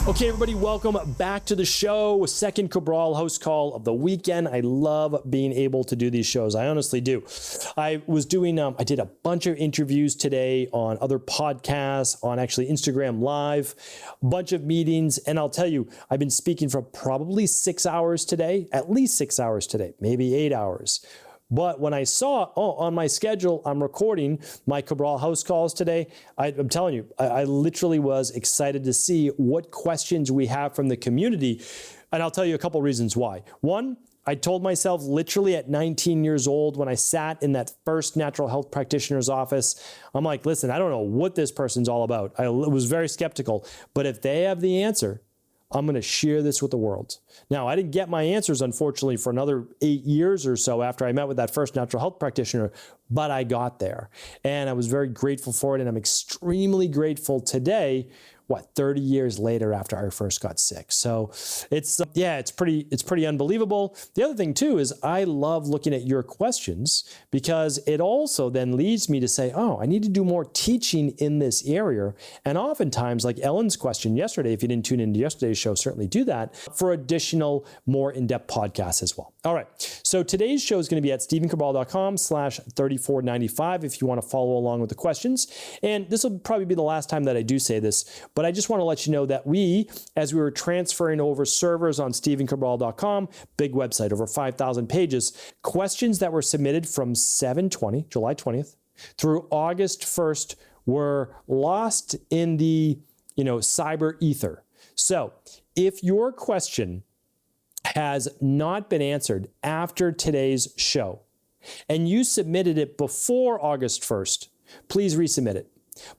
Okay, everybody, welcome back to the show. Second Cabral HouseCall of the weekend. I love being able to do these shows. I honestly do. I was doing, I did a bunch of interviews today on other podcasts, on actually Instagram Live, a bunch of meetings. And I'll tell you, I've been speaking for probably 6 hours today, at least 6 hours today, maybe 8 hours. But when I saw, on my schedule, I'm recording my Cabral House calls today, I'm telling you, I literally was excited to see what questions we have from the community. And I'll tell you a couple reasons why. One, I told myself literally at 19 years old when I sat in that first natural health practitioner's office, I'm like, listen, I don't know what this person's all about. I was very skeptical, but if they have the answer, I'm going to share this with the world. Now, I didn't get my answers, unfortunately, for another 8 years or so after I met with that first natural health practitioner, but I got there. And I was very grateful for it. And I'm extremely grateful today, 30 years later after I first got sick. So it's pretty unbelievable. The other thing too is I love looking at your questions because it also then leads me to say, I need to do more teaching in this area. And oftentimes, like Ellen's question yesterday, if you didn't tune into yesterday's show, certainly do that for additional, more in-depth podcasts as well. All right. So today's show is going to be at stephencabral.com/3495 if you want to follow along with the questions. And this will probably be the last time that I do say this, but I just want to let you know that as we were transferring over servers on stephencabral.com, big website, over 5,000 pages, questions that were submitted from July 20th, through August 1st were lost in the, cyber ether. So if your question has not been answered after today's show and you submitted it before August 1st, please resubmit it.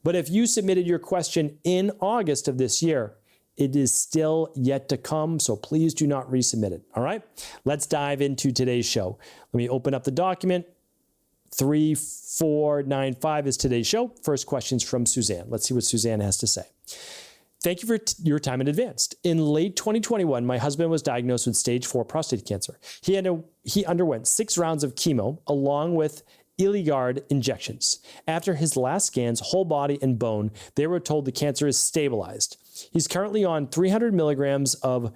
But if you submitted your question in August of this year, it is still yet to come, so please do not resubmit it, all right? Let's dive into today's show. Let me open up the document. 3495 is today's show. First question's from Suzanne. Let's see what Suzanne has to say. Thank you for your time in advance. In late 2021, my husband was diagnosed with stage 4 prostate cancer. He underwent 6 rounds of chemo along with Eligard injections. After his last scans, whole body and bone, they were told the cancer is stabilized. He's currently on 300 milligrams of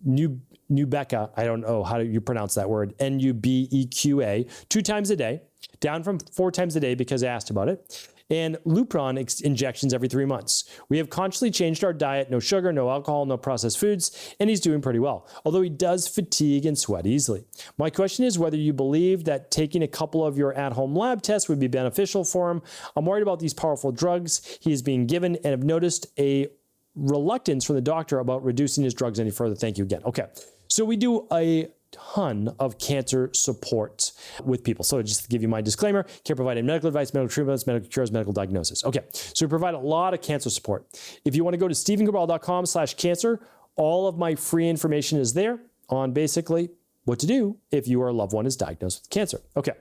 Nubeqa, I don't know how you pronounce that word, Nubeqa, 2 times a day, down from 4 times a day because I asked about it, and Lupron injections every 3 months. We have consciously changed our diet, no sugar, no alcohol, no processed foods, and he's doing pretty well, although he does fatigue and sweat easily. My question is whether you believe that taking a couple of your at-home lab tests would be beneficial for him. I'm worried about these powerful drugs he is being given and have noticed a reluctance from the doctor about reducing his drugs any further. Thank you again. Okay, so we do a ton of cancer support with people. So just to give you my disclaimer, can't provide any medical advice, medical treatments, medical cures, medical diagnosis. Okay, so we provide a lot of cancer support. If you want to go to stephencabral.com/cancer, all of my free information is there on basically what to do if your loved one is diagnosed with cancer. Okay.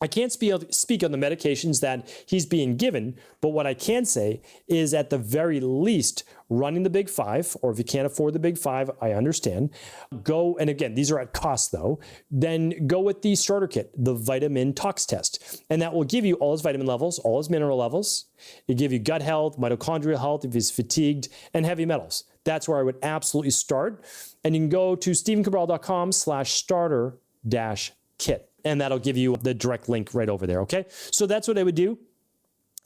I can't speak on the medications that he's being given, but what I can say is at the very least, running the Big 5, or if you can't afford the Big 5, I understand, go, and again, these are at cost though, then go with the starter kit, the vitamin tox test. And that will give you all his vitamin levels, all his mineral levels. It give you gut health, mitochondrial health, if he's fatigued, and heavy metals. That's where I would absolutely start. And you can go to stephencabral.com/starter-kit. And that'll give you the direct link right over there, okay? So that's what I would do.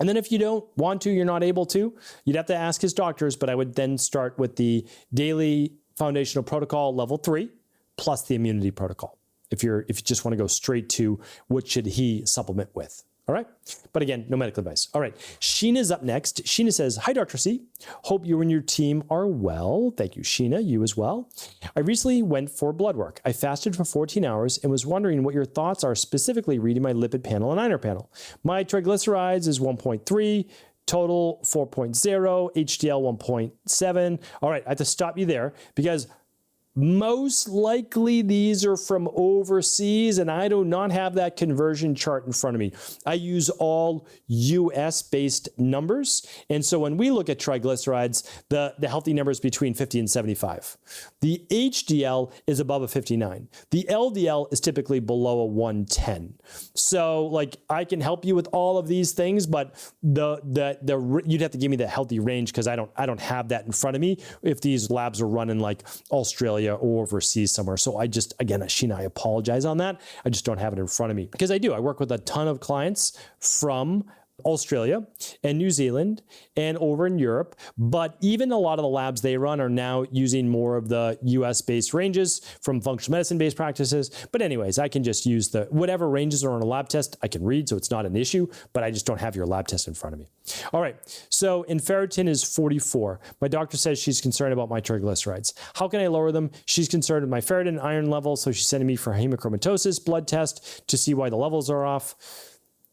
And then if you don't want to, you're not able to, you'd have to ask his doctors, but I would then start with the daily foundational protocol level 3 plus the immunity protocol. If you just want to go straight to what should he supplement with. All right. But again, no medical advice. All right. Sheena's up next. Sheena says, hi, Dr. C. Hope you and your team are well. Thank you, Sheena. You as well. I recently went for blood work. I fasted for 14 hours and was wondering what your thoughts are specifically reading my lipid panel and iron panel. My triglycerides is 1.3, total 4.0, HDL 1.7. All right. I have to stop you there because Most likely these are from overseas, and I do not have that conversion chart in front of me. I use all US-based numbers. And so when we look at triglycerides, the healthy number is between 50 and 75. The HDL is above a 59. The LDL is typically below a 110. So like I can help you with all of these things, but you'd have to give me the healthy range because I don't have that in front of me if these labs are running like Australia or overseas somewhere. So again, Sheena, I apologize on that. I just don't have it in front of me because I work with a ton of clients from Australia and New Zealand and over in Europe. But even a lot of the labs they run are now using more of the US-based ranges from functional medicine-based practices. But anyways, I can just use whatever ranges are on a lab test I can read, so it's not an issue, but I just don't have your lab test in front of me. All right, so in ferritin is 44. My doctor says she's concerned about my triglycerides. How can I lower them? She's concerned with my ferritin and iron levels, so she's sending me for hemochromatosis blood test to see why the levels are off.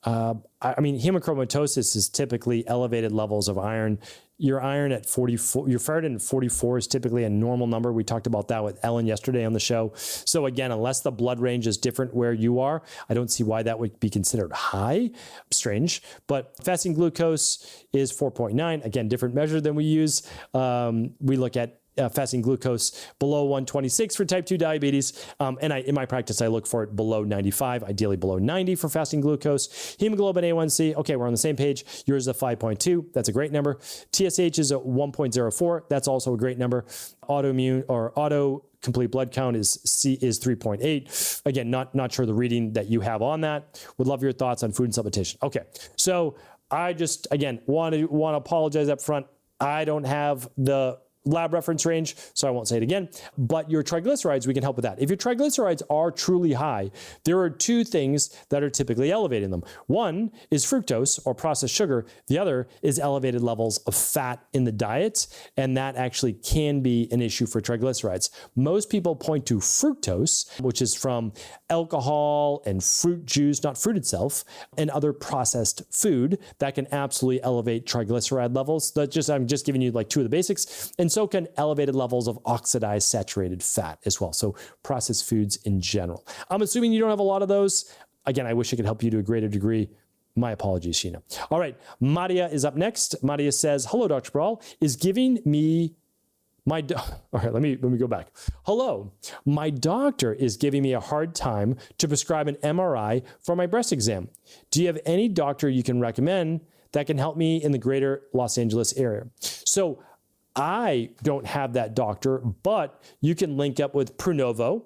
Hemochromatosis is typically elevated levels of iron. Your iron at 44, your ferritin at 44 is typically a normal number. We talked about that with Ellen yesterday on the show. So again, unless the blood range is different where you are, I don't see why that would be considered high. Strange. But fasting glucose is 4.9. Again, different measure than we use. We look at fasting glucose below 126 for type 2 diabetes. In my practice, I look for it below 95, ideally below 90 for fasting glucose. Hemoglobin A1C, okay, we're on the same page. Yours is a 5.2. That's a great number. TSH is a 1.04. That's also a great number. Auto complete blood count is 3.8. Again, not sure the reading that you have on that. Would love your thoughts on food and supplementation. Okay, so I just, again, want to apologize up front. I don't have the lab reference range, so I won't say it again, but your triglycerides, we can help with that. If your triglycerides are truly high, there are two things that are typically elevating them. One is fructose or processed sugar. The other is elevated levels of fat in the diet, and that actually can be an issue for triglycerides. Most people point to fructose, which is from alcohol and fruit juice, not fruit itself, and other processed food that can absolutely elevate triglyceride levels. I'm just giving you like two of the basics. And so can elevated levels of oxidized saturated fat as well. So processed foods in general. I'm assuming you don't have a lot of those. Again, I wish I could help you to a greater degree. My apologies, Sheena. All right, Madia is up next. Madia says, hello, Dr. Cabral, is giving me all right, let me go back. Hello, my doctor is giving me a hard time to prescribe an MRI for my breast exam. Do you have any doctor you can recommend that can help me in the greater Los Angeles area? So I don't have that doctor, but you can link up with Pronovo.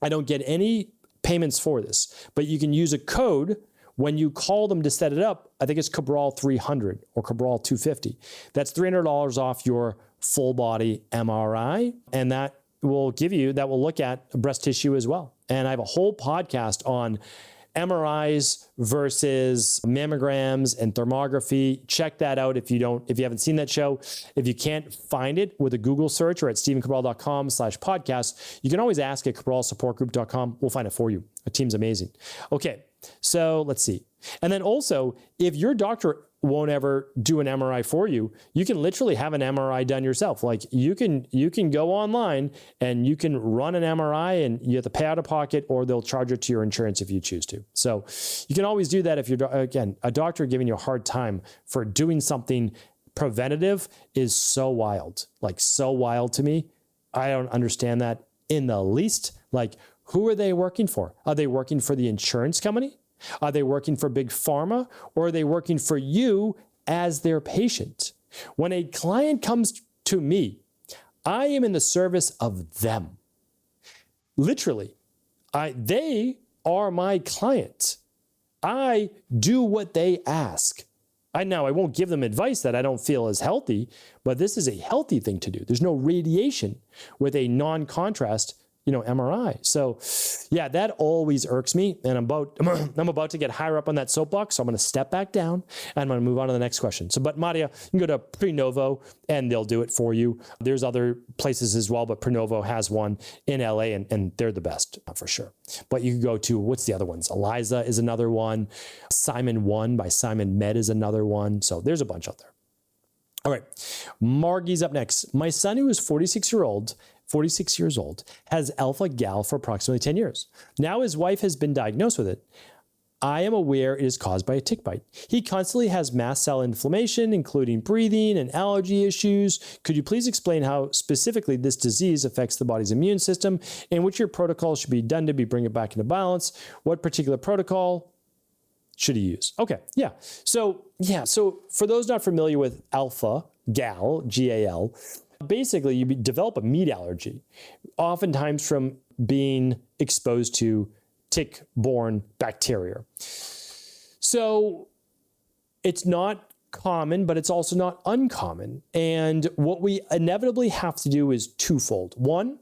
I don't get any payments for this, but you can use a code when you call them to set it up. I think it's Cabral 300 or Cabral 250. That's $300 off your full body MRI, and that will look at breast tissue as well. And I have a whole podcast on MRIs versus mammograms and thermography. Check that out if you haven't seen that show. If you can't find it with a Google search or at stephencabral.com/podcast, you can always ask at cabralsupportgroup.com. We'll find it for you. The team's amazing. Okay, so let's see. And then also, if your doctor won't ever do an MRI for you, you can literally have an MRI done yourself. Like you can go online and you can run an MRI and you have to pay out of pocket, or they'll charge it to your insurance if you choose to. So you can always do that if you're, again, a doctor giving you a hard time for doing something preventative is so wild, like so wild to me. I don't understand that in the least. Like, who are they working for? Are they working for the insurance company? Are they working for big pharma, or are they working for you as their patient? When a client comes to me, I am in the service of them. Literally, they are my client. I do what they ask. I won't give them advice that I don't feel is healthy, but this is a healthy thing to do. There's no radiation with a non-contrast MRI. So yeah, that always irks me. And I'm about to get higher up on that soapbox. So I'm going to step back down and I'm going to move on to the next question. So, but Madia, you can go to Pronovo and they'll do it for you. There's other places as well, but Pronovo has one in LA and they're the best for sure. But you can go to, what's the other ones? Eliza is another one. Simon One by Simon Med is another one. So there's a bunch out there. All right. Margie's up next. My son, who is 46 46 years old, has alpha-gal for approximately 10 years. Now his wife has been diagnosed with it. I am aware it is caused by a tick bite. He constantly has mast cell inflammation, including breathing and allergy issues. Could you please explain how specifically this disease affects the body's immune system and which your protocol should be done to bring it back into balance? What particular protocol should he use? Okay, yeah. So for those not familiar with alpha-gal, G-A-L, basically you develop a meat allergy, oftentimes from being exposed to tick-borne bacteria. So it's not common, but it's also not uncommon. And what we inevitably have to do is twofold. One,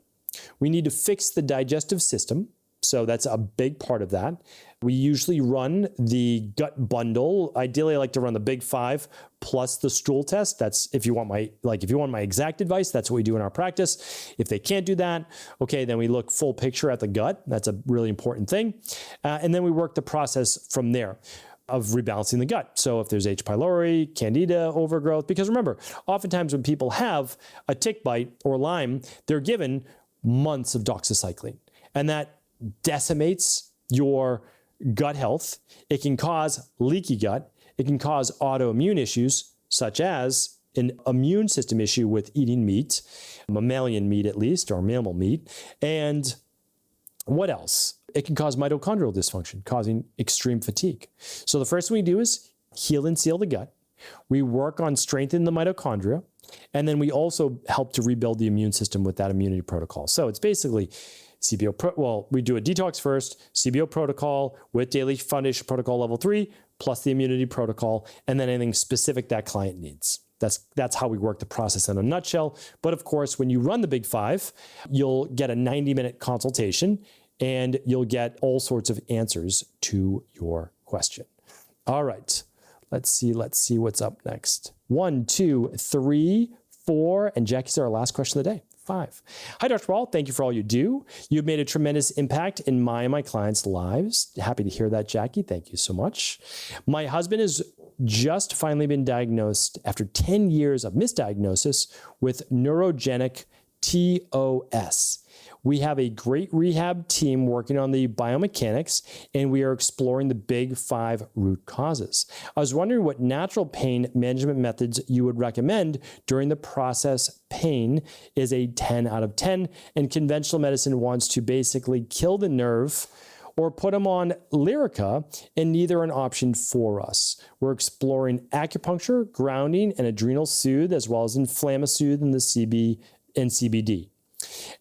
we need to fix the digestive system. So that's a big part of that. We usually run the gut bundle. Ideally, I like to run the big 5 plus the stool test. That's if you want my exact advice, that's what we do in our practice. If they can't do that, okay, then we look full picture at the gut. That's a really important thing. And then we work the process from there of rebalancing the gut. So if there's H. pylori, candida overgrowth, because remember, oftentimes when people have a tick bite or Lyme, they're given months of doxycycline. And that decimates your gut health. It can cause leaky gut. It can cause autoimmune issues, such as an immune system issue with eating meat, mammalian meat at least, or mammal meat. And what else? It can cause mitochondrial dysfunction, causing extreme fatigue. So the first thing we do is heal and seal the gut. We work on strengthening the mitochondria. And then we also help to rebuild the immune system with that immunity protocol. So it's basically we do a detox first, CBO protocol with daily foundation protocol level 3, plus the immunity protocol, and then anything specific that client needs. That's how we work the process in a nutshell. But of course, when you run the big 5, you'll get a 90-minute consultation and you'll get all sorts of answers to your question. All right, let's see what's up next. 1, 2, 3, 4, and Jackie's our last question of the day. 5. Hi, Dr. Paul. Thank you for all you do. You've made a tremendous impact in my and my clients' lives. Happy to hear that, Jackie. Thank you so much. My husband has just finally been diagnosed after 10 years of misdiagnosis with neurogenic TOS. We have a great rehab team working on the biomechanics, and we are exploring the big 5 root causes. I was wondering what natural pain management methods you would recommend during the process. Pain is a 10 out of 10, and conventional medicine wants to basically kill the nerve or put them on Lyrica, and neither an option for us. We're exploring acupuncture, grounding, and adrenal soothe, as well as inflammasoothe and the CBD.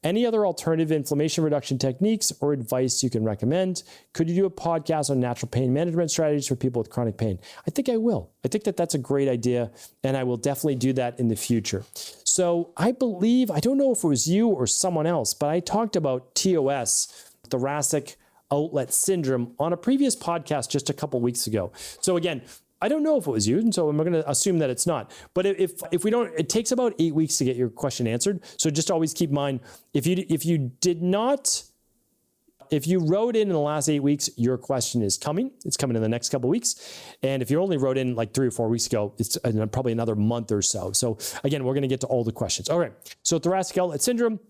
Any other alternative inflammation reduction techniques or advice you can recommend? Could you do a podcast on natural pain management strategies for people with chronic pain? I think I will. I think that's a great idea, and I will definitely do that in the future. So I believe, I don't know if it was you or someone else, but I talked about TOS, thoracic outlet syndrome, on a previous podcast just a couple weeks ago. So again, I don't know if it was you, and so I'm going to assume that it's not. But if we don't, it takes about 8 weeks to get your question answered. So just always keep in mind, if you wrote in the last 8 weeks, your question is coming. It's coming in the next couple of weeks. And if you only wrote in like 3 or 4 weeks ago, it's probably another month or so. So again, we're going to get to all the questions. All right. So thoracic outlet syndrome.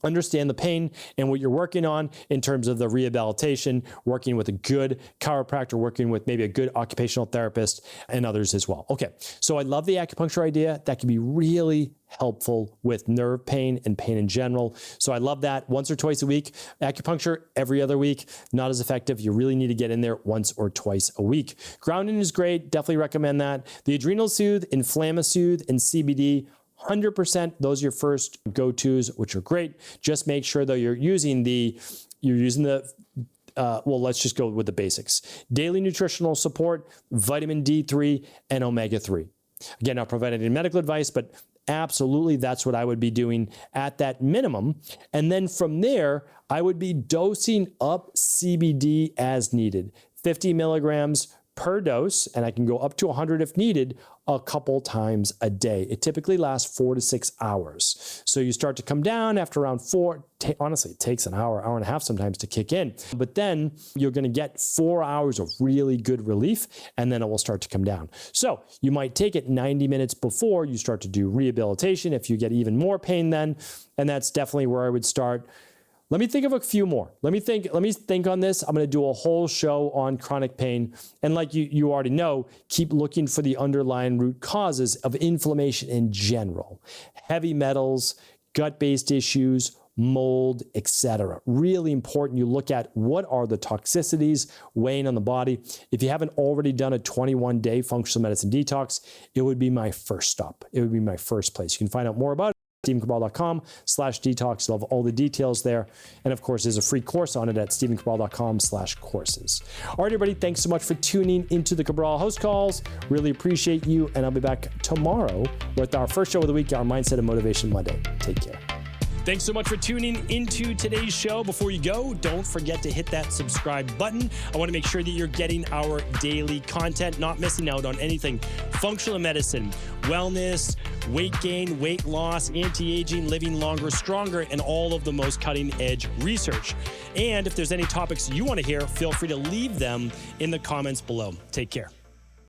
Understand the pain and what you're working on in terms of the rehabilitation, working with a good chiropractor, working with maybe a good occupational therapist and others as well. Okay, so I love the acupuncture idea. That can be really helpful with nerve pain and pain in general. So I love that. Once or twice a week. Acupuncture every other week, not as effective. You really need to get in there once or twice a week. Grounding is great. Definitely recommend that. The adrenal soothe, inflammasoothe, and CBD, 100%, those are your first go-tos, which are great. Just make sure though let's just go with the basics. Daily nutritional support, vitamin D3, and omega-3. Again, not providing any medical advice, but absolutely that's what I would be doing at that minimum. And then from there, I would be dosing up CBD as needed. 50 milligrams per dose, and I can go up to 100 if needed, a couple times a day. It typically lasts 4 to 6 hours. So you start to come down after around 4. Honestly, it takes an hour, hour and a half sometimes to kick in. But then you're going to get 4 hours of really good relief, and then it will start to come down. So you might take it 90 minutes before you start to do rehabilitation if you get even more pain then, and that's definitely where I would start. Let me think of a few more. Let me think on this. I'm going to do a whole show on chronic pain. And like you already know, keep looking for the underlying root causes of inflammation in general. Heavy metals, gut-based issues, mold, etc. Really important you look at what are the toxicities weighing on the body. If you haven't already done a 21-day functional medicine detox, it would be my first stop. It would be my first place. You can find out more about it. StephenCabral.com/detox. You'll have all the details there. And of course, there's a free course on it at StephenCabral.com/courses. All right, everybody, thanks so much for tuning into the Cabral House Calls. Really appreciate you. And I'll be back tomorrow with our first show of the week, our Mindset and Motivation Monday. Take care. Thanks so much for tuning into today's show. Before you go, don't forget to hit that subscribe button. I want to make sure that you're getting our daily content, not missing out on anything functional medicine, wellness, weight gain, weight loss, anti-aging, living longer, stronger, and all of the most cutting-edge research. And if there's any topics you want to hear, feel free to leave them in the comments below. Take care.